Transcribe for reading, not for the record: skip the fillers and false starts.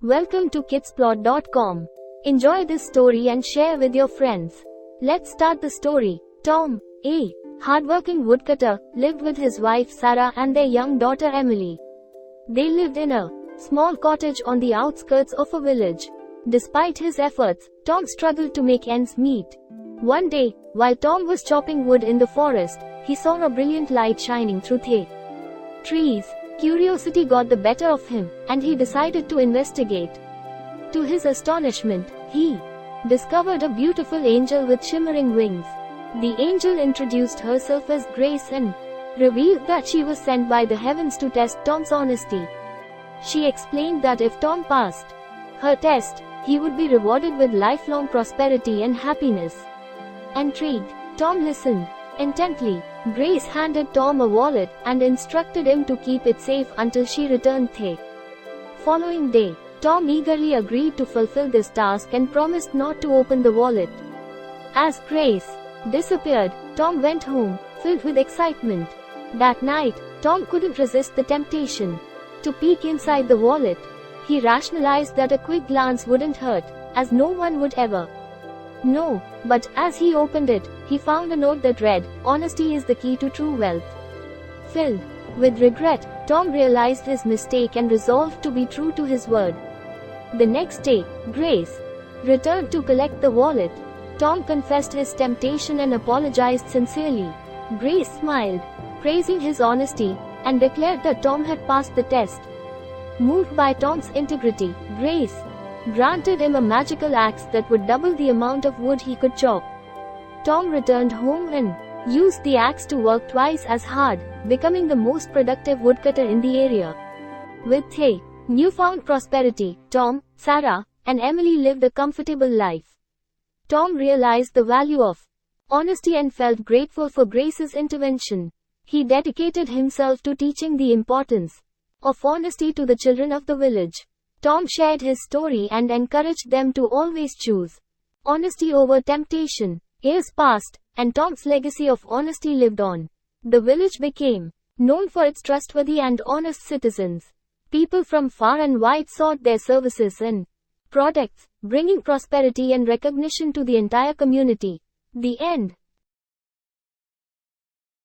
Welcome to kidsplot.com. Enjoy this story and share with your friends. Let's start the story. Tom, a hardworking woodcutter, lived with his wife Sarah and their young daughter Emily. They lived in a small cottage on the outskirts of a village. Despite his efforts, Tom struggled to make ends meet. One day, while Tom was chopping wood in the forest, he saw a brilliant light shining through the trees. Curiosity got the better of him, and he decided to investigate. To his astonishment, he discovered a beautiful angel with shimmering wings. The angel introduced herself as Grace and revealed that she was sent by the heavens to test Tom's honesty. She explained that if Tom passed her test, he would be rewarded with lifelong prosperity and happiness. Intrigued, Tom listened intently. Grace handed Tom a wallet and instructed him to keep it safe until she returned the following day. Tom eagerly agreed to fulfill this task and promised not to open the wallet. As Grace disappeared, Tom went home, filled with excitement. That night, Tom couldn't resist the temptation to peek inside the wallet. He rationalized that a quick glance wouldn't hurt, as no one would ever know. But as he opened it, he found a note that read, "Honesty is the key to true wealth." Filled with regret, Tom realized his mistake and resolved to be true to his word. The next day, Grace returned to collect the wallet. Tom confessed his temptation and apologized sincerely. Grace smiled, praising his honesty, and declared that Tom had passed the test. Moved by Tom's integrity, Grace granted him a magical axe that would double the amount of wood he could chop. Tom returned home and used the axe to work twice as hard, becoming the most productive woodcutter in the area. With a newfound prosperity, Tom, Sarah, and Emily lived a comfortable life. Tom realized the value of honesty and felt grateful for Grace's intervention. He dedicated himself to teaching the importance of honesty to the children of the village. Tom shared his story and encouraged them to always choose honesty over temptation. Years passed, and Tom's legacy of honesty lived on. The village became known for its trustworthy and honest citizens. People from far and wide sought their services and products, bringing prosperity and recognition to the entire community. The end.